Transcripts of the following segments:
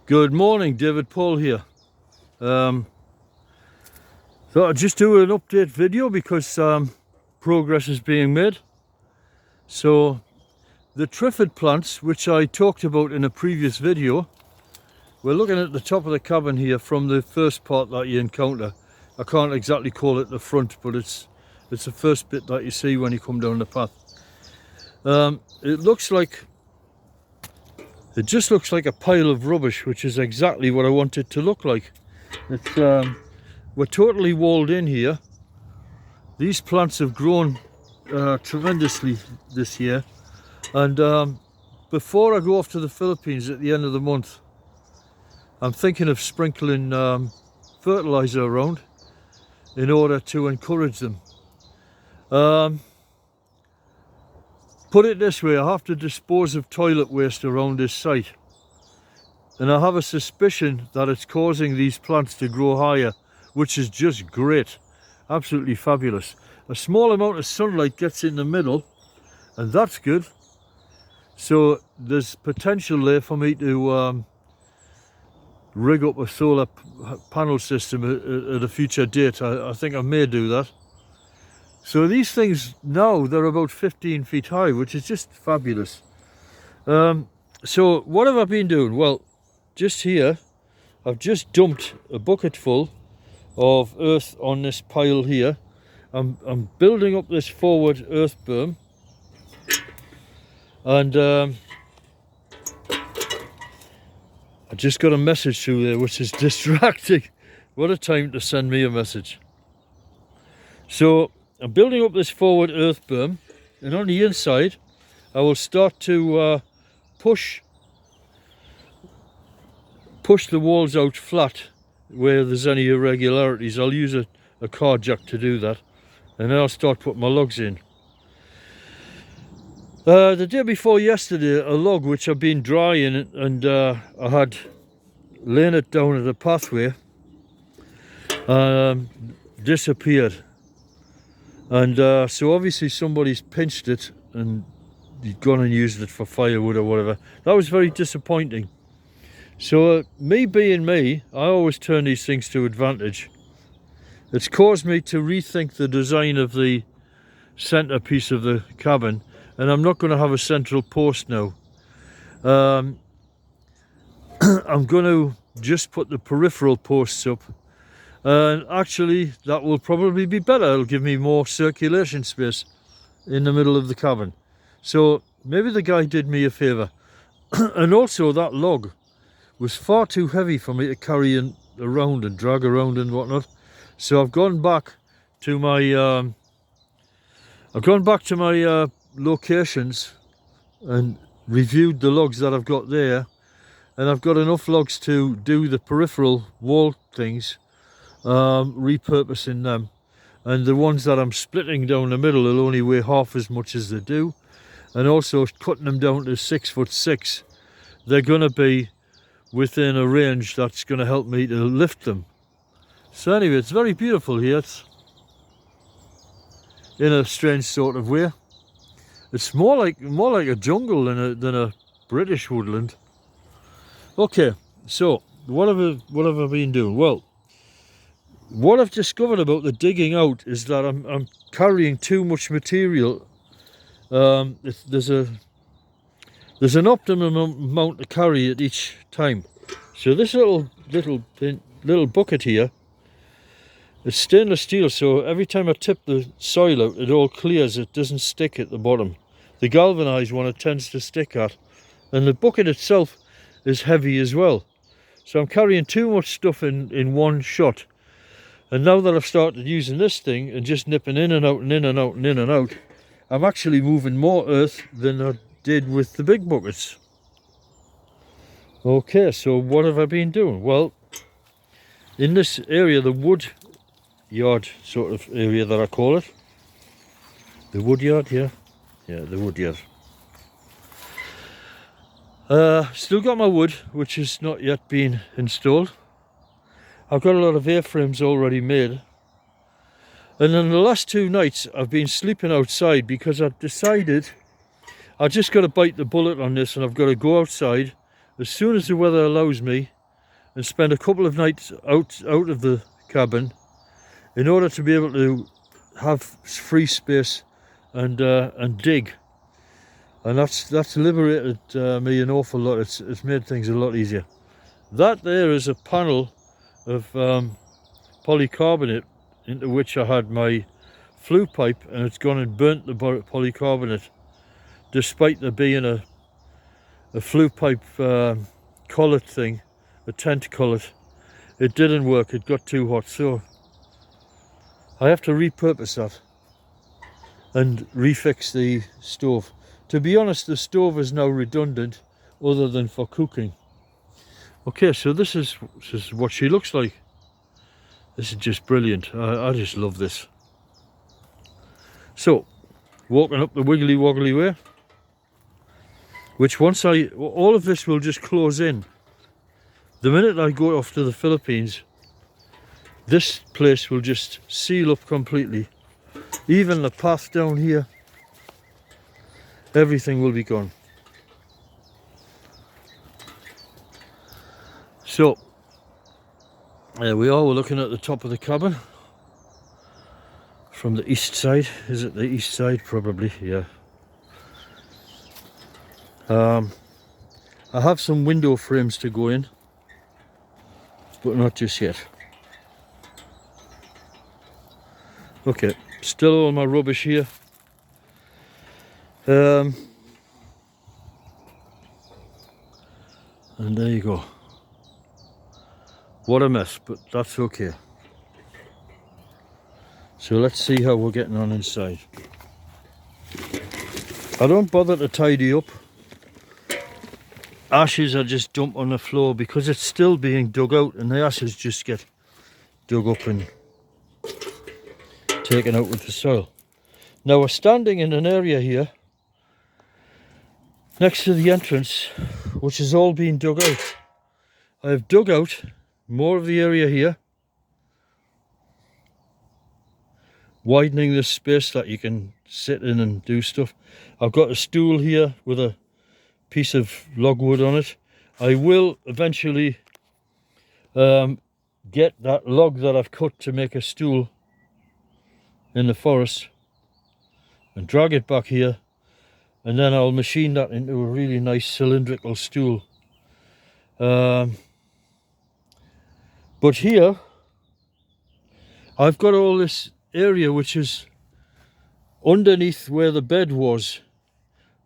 Good morning, David Paul here. Thought I'd just do an update video because progress is being made. So the triffid plants, which I talked about in a previous video, we're looking at the top of the cabin here from the first part that you encounter. I can't exactly call it the front, but it's the first bit that you see when you come down the path. It just looks like a pile of rubbish, which is exactly what I want it to look like. We're totally walled in here. These plants have grown tremendously this year, and before I go off to the Philippines at the end of the month, I'm thinking of sprinkling fertilizer around in order to encourage them. Put it this way, I have to dispose of toilet waste around this site, and I have a suspicion that it's causing these plants to grow higher, which is just great, absolutely fabulous. A small amount of sunlight gets in the middle, and that's good. So there's potential there for me to rig up a solar panel system at a future date. I think I may do that. So these things now, they're about 15 feet high, which is just fabulous. So what have I been doing? Well, just here, I've just dumped a bucket full of earth on this pile here. I'm building up this forward earth berm, and I just got a message through there which is distracting. What a time to send me a message. So I'm building up this forward earth berm, and on the inside I will start to push the walls out flat where there's any irregularities. I'll use a car jack to do that, and then I'll start putting my logs in. The day before yesterday, a log which I've been drying and I had laying it down at a pathway disappeared. And so obviously somebody's pinched it and gone and used it for firewood or whatever. That was very disappointing. So me being me, I always turn these things to advantage. It's caused me to rethink the design of the centerpiece of the cabin, and I'm not going to have a central post now. I'm going to just put the peripheral posts up. And actually that will probably be better. It'll give me more circulation space in the middle of the cabin. So maybe the guy did me a favour. And also that log was far too heavy for me to carry around and drag around and whatnot. So I've gone back to my locations and reviewed the logs that I've got there, and I've got enough logs to do the peripheral wall things, repurposing them, and the ones that I'm splitting down the middle will only weigh half as much as they do, and also cutting them down to 6'6". They're going to be within a range that's going to help me to lift them. So anyway, it's very beautiful here. It's in a strange sort of way. It's more like a jungle than a British woodland. Okay, so what have I been doing? Well, what I've discovered about the digging out is that I'm carrying too much material. There's an optimum amount to carry at each time. So this little bucket here, it's stainless steel, so every time I tip the soil out, it all clears. It doesn't stick at the bottom. The galvanized one, it tends to stick at, and the bucket itself is heavy as well. So I'm carrying too much stuff in one shot. And now that I've started using this thing and just nipping in and out and in and out and in and out, I'm actually moving more earth than I did with the big buckets. Okay, so what have I been doing? Well, in this area, the wood yard sort of area that I call it, the wood yard, yeah, the wood yard. Still got my wood, which has not yet been installed. I've got a lot of A-frames already made, and then the last 2 nights I've been sleeping outside because I've decided I just got to bite the bullet on this, and I've got to go outside as soon as the weather allows me and spend a couple of nights out of the cabin in order to be able to have free space and dig. And that's liberated me an awful lot. It's made things a lot easier. That there is a panel of polycarbonate into which I had my flue pipe, and it's gone and burnt the polycarbonate, despite there being a flue pipe collet thing, a tent collet. It didn't work, it got too hot, so I have to repurpose that and refix the stove. To be honest, the stove is now redundant other than for cooking. Okay, so this is what she looks like. This is just brilliant. I just love this. So, walking up the wiggly woggly way, which once all of this will just close in. The minute I go off to the Philippines, this place will just seal up completely. Even the path down here, everything will be gone. So, there we are, we're looking at the top of the cabin from the east side. Is it the east side? Probably, yeah. I have some window frames to go in, but not just yet. Okay, still all my rubbish here. And there you go. What a mess, but that's okay. So let's see how we're getting on inside. I don't bother to tidy up. Ashes I just dump on the floor because it's still being dug out, and the ashes just get dug up and taken out with the soil. Now we're standing in an area here next to the entrance which has all been dug out. I have dug out more of the area here, widening this space that you can sit in and do stuff. I've got a stool here with a piece of logwood on it. I will eventually get that log that I've cut to make a stool in the forest and drag it back here, and then I'll machine that into a really nice cylindrical stool. But here I've got all this area which is underneath where the bed was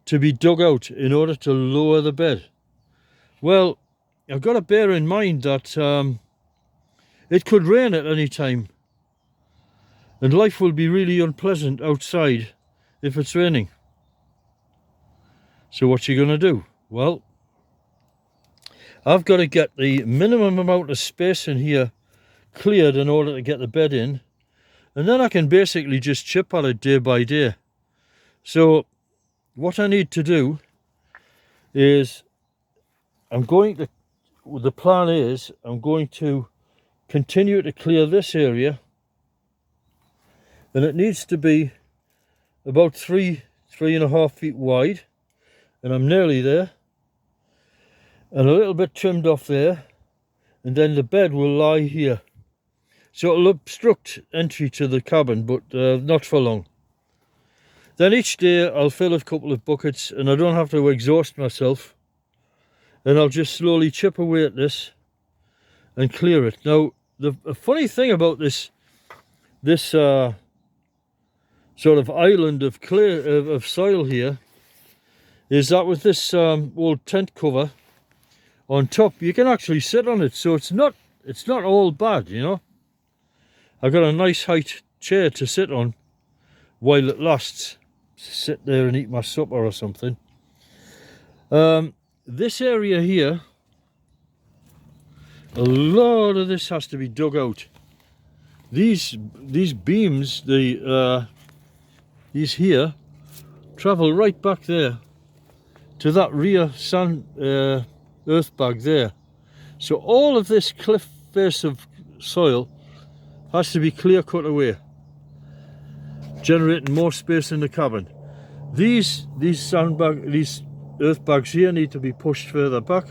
to be dug out in order to lower the bed. Well, I've got to bear in mind that it could rain at any time, and life will be really unpleasant outside if it's raining. So what you gonna do? Well, I've got to get the minimum amount of space in here cleared in order to get the bed in, and then I can basically just chip at it day by day. So what I need to do is the plan is I'm going to continue to clear this area, and it needs to be about 3.5 feet wide, and I'm nearly there, and a little bit trimmed off there, and then the bed will lie here. So it'll obstruct entry to the cabin, but not for long. Then each day I'll fill a couple of buckets, and I don't have to exhaust myself, and I'll just slowly chip away at this and clear it. Now the funny thing about this sort of island of of soil here is that with this old tent cover on top, you can actually sit on it, so it's not all bad, you know. I've got a nice height chair to sit on while it lasts. Sit there and eat my supper or something. This area here, a lot of this has to be dug out. These beams, these here, travel right back there to that rear sand earth bag there. So all of this cliff face of soil has to be clear cut away, generating more space in the cabin. These earth bags here need to be pushed further back,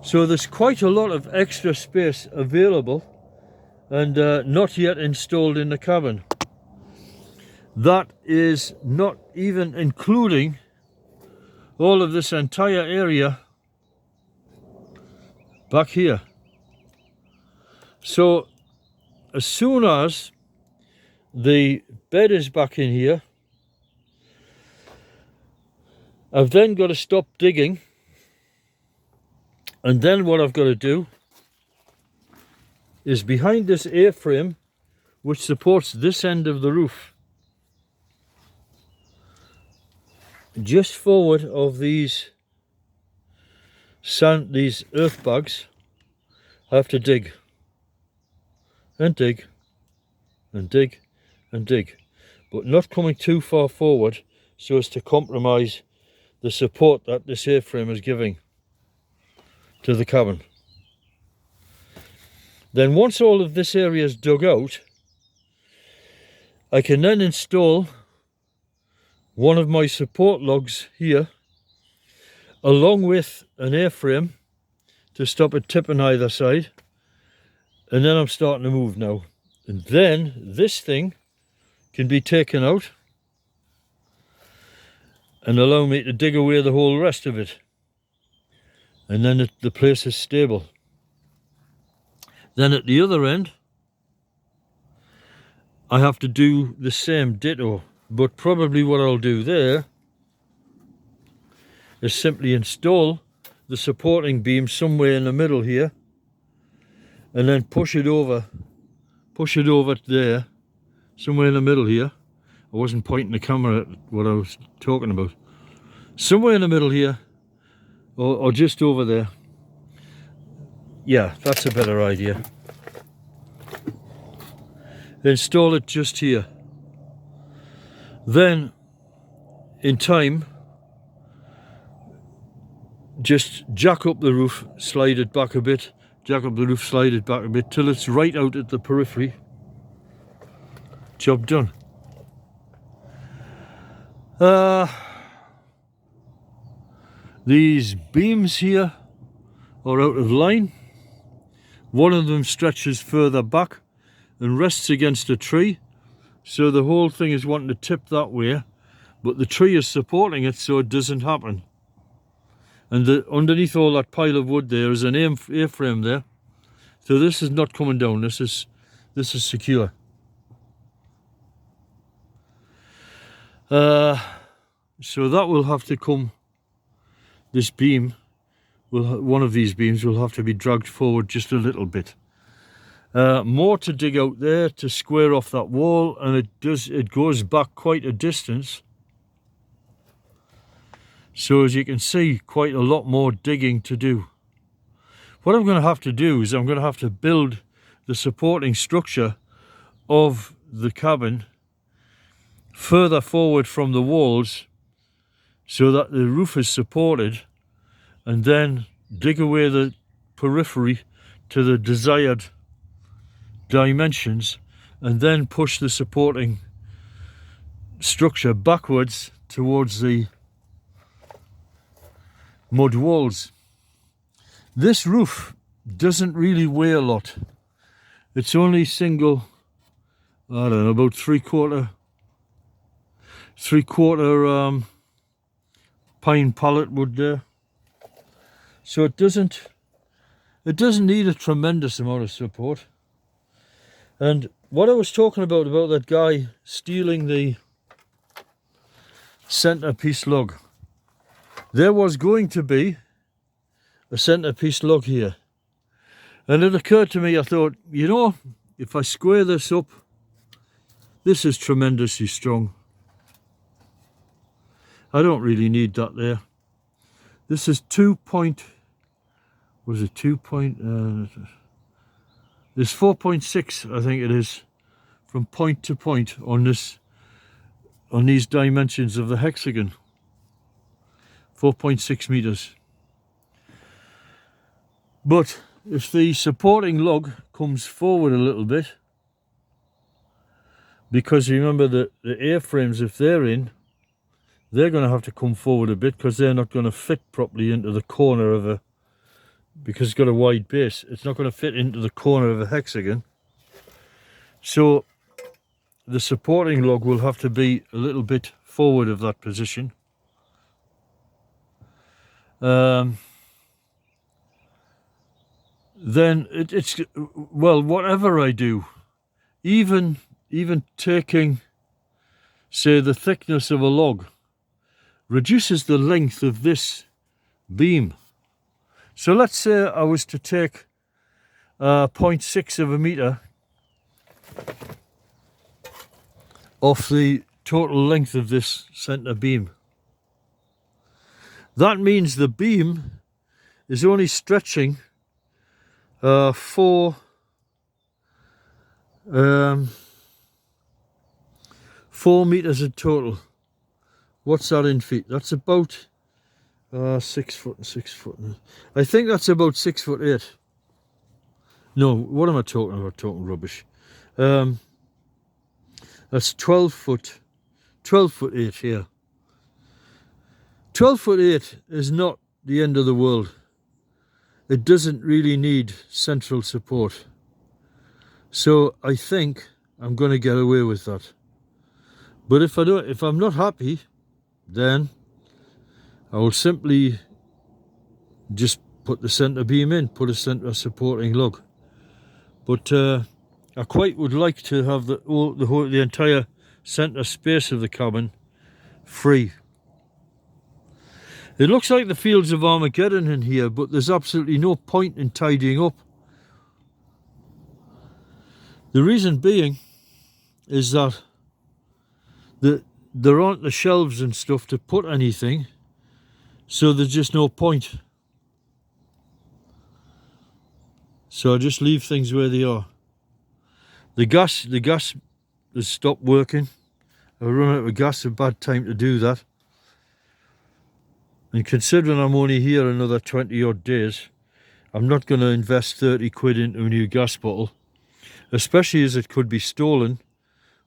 So there's quite a lot of extra space available and not yet installed in the cabin. That is not even including all of this entire area back here. So as soon as the bed is back in here, I've then got to stop digging, and then what I've got to do is behind this A-frame which supports this end of the roof, just forward of these earth bags, I have to dig and dig and dig and dig, but not coming too far forward so as to compromise the support that this A-frame is giving to the cabin. Then once all of this area is dug out, I can then install one of my support logs here along with an A-frame to stop it tipping either side, and then I'm starting to move now. And then this thing can be taken out and allow me to dig away the whole rest of it, and then the place is stable. Then at the other end I have to do the same ditto, but probably what I'll do there is simply install the supporting beam somewhere in the middle here and then push it over there, somewhere in the middle here. I wasn't pointing the camera at what I was talking about. Somewhere in the middle here, or just over there. Yeah, that's a better idea. Install it just here. Then, in time, just jack up the roof, slide it back a bit, jack up the roof, slide it back a bit, till it's right out at the periphery. Job done. These beams here are out of line. One of them stretches further back and rests against a tree, so the whole thing is wanting to tip that way, but the tree is supporting it so it doesn't happen. And underneath all that pile of wood there is an A-frame there, so this is not coming down. This is secure. So that will have to come. This beam one of these beams will have to be dragged forward just a little bit. More to dig out there to square off that wall, and it goes back quite a distance. So as you can see, quite a lot more digging to do. What I'm going to have to do is I'm going to have to build the supporting structure of the cabin further forward from the walls so that the roof is supported, and then dig away the periphery to the desired dimensions, and then push the supporting structure backwards towards the mud walls. This roof doesn't really weigh a lot. It's only single, I don't know, about three quarter pine pallet wood there. So it doesn't need a tremendous amount of support. And what I was talking about that guy stealing the centerpiece log, there was going to be a centerpiece log here, and it occurred to me, I thought, you know, if I square this up, this is tremendously strong. I don't really need that there. This is 2 point, was it 2 point, there's 4.6, I think it is, from point to point on these dimensions of the hexagon. 4.6 meters. But if the supporting log comes forward a little bit, because remember the A-frames, if they're in, they're going to have to come forward a bit because they're not going to fit properly into the corner of because it's got a wide base, it's not going to fit into the corner of a hexagon. So the supporting lug will have to be a little bit forward of that position. Then it's well, whatever I do, even taking, say, the thickness of a log, reduces the length of this beam. So let's say I was to take 0.6 of a meter off the total length of this centre beam. That means the beam is only stretching 4 meters in total. What's that in feet? That's about 6 foot. I think that's about 6'8". No, what am I talking about? Talking rubbish. That's 12 foot 8 here. 12 foot 8 is not the end of the world. It doesn't really need central support. So I think I'm going to get away with that. But if I'm not happy, then I will simply just put the centre beam in, put a centre supporting lug. But I quite would like to have the entire centre space of the cabin free. It looks like the fields of Armageddon in here, but there's absolutely no point in tidying up. The reason being is that there aren't the shelves and stuff to put anything, so there's just no point. So I just leave things where they are. The gas has stopped working. I run out of gas, a bad time to do that. And considering I'm only here another 20 odd days, I'm not going to invest 30 quid into a new gas bottle, especially as it could be stolen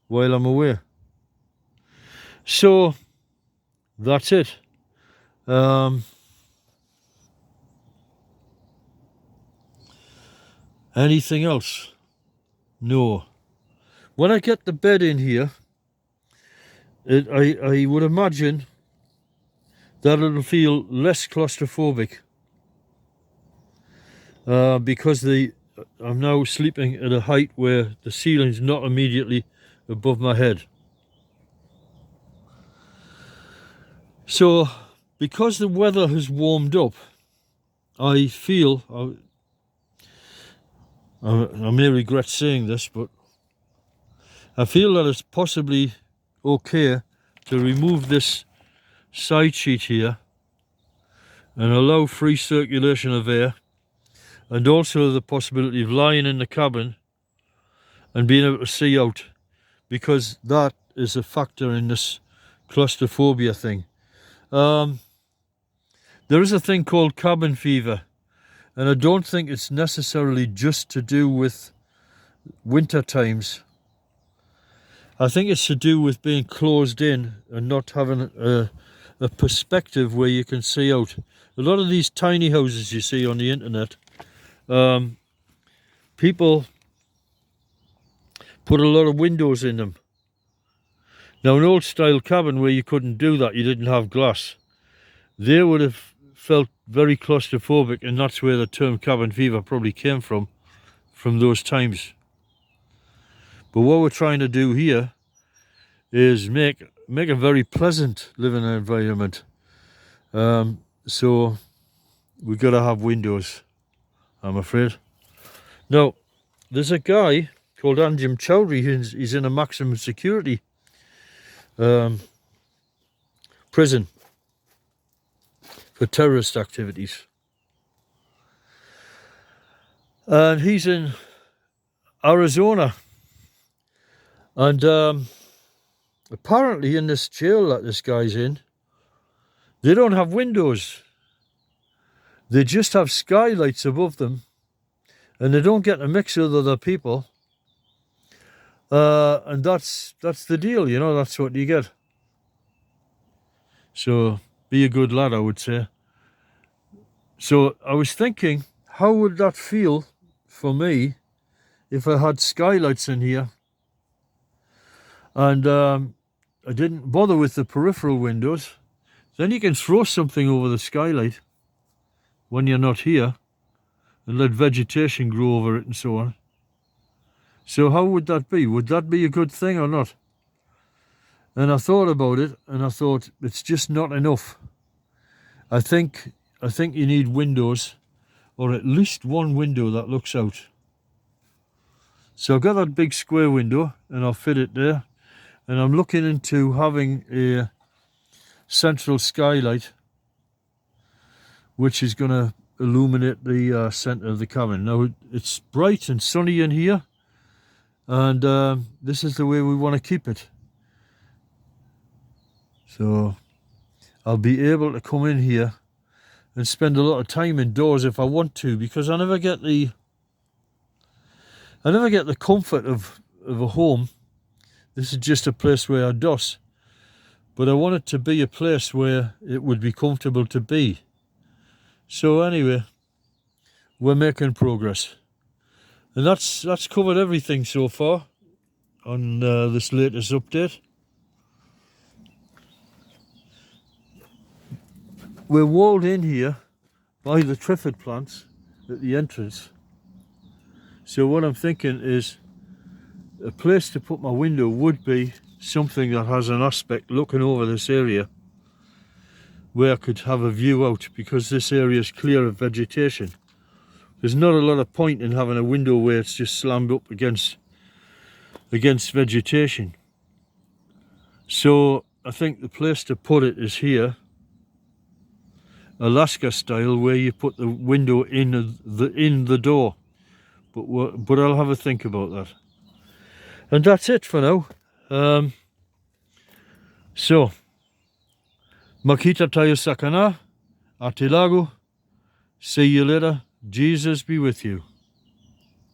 while I'm away. So that's it. Anything else? No. When I get the bed in here, I would imagine that it'll feel less claustrophobic because I'm now sleeping at a height where the ceiling's not immediately above my head. So because the weather has warmed up, I feel, I may regret saying this, but I feel that it's possibly okay to remove this side sheet here and allow free circulation of air, and also the possibility of lying in the cabin and being able to see out, because that is a factor in this claustrophobia thing. There is a thing called cabin fever, and I don't think it's necessarily just to do with winter times. I think it's to do with being closed in and not having a perspective where you can see out. A lot of these tiny houses you see on the internet, people put a lot of windows in them. Now, an old style cabin where you couldn't do that, you didn't have glass, they would have felt very claustrophobic, and that's where the term cabin fever probably came from those times. But what we're trying to do here is make a very pleasant living environment. So we've got to have windows, I'm afraid. Now, there's a guy called Anjem Choudhury, he's in a maximum security prison for terrorist activities. And he's in Arizona. And apparently in this jail that this guy's in, they don't have windows. They just have skylights above them, and they don't get to mix with other people. And that's the deal, you know, that's what you get. So be a good lad, I would say. So I was thinking, how would that feel for me if I had skylights in here and I didn't bother with the peripheral windows? Then you can throw something over the skylight when you're not here and let vegetation grow over it and so on. So how would that be? Would that be a good thing or not? And I thought about it and I thought it's just not enough. I think you need windows, or at least one window that looks out. So I've got that big square window and I'll fit it there. And I'm looking into having a central skylight which is going to illuminate the centre of the cabin. Now it's bright and sunny in here, and this is the way we want to keep it. So I'll be able to come in here and spend a lot of time indoors if I want to, because I never get the comfort of a home. This is just a place where I doss, but I want it to be a place where it would be comfortable to be. So anyway, we're making progress, and that's covered everything so far on this latest update. We're walled in here by the triffid plants at the entrance. So what I'm thinking is a place to put my window would be something that has an aspect looking over this area where I could have a view out, because this area is clear of vegetation. There's not a lot of point in having a window where it's just slammed up against vegetation. So I think the place to put it is here, Alaska style, where you put the window in the door. But I'll have a think about that. And that's it for now. So Makita tayo sa kana, Atilago. See you later. Jesus be with you.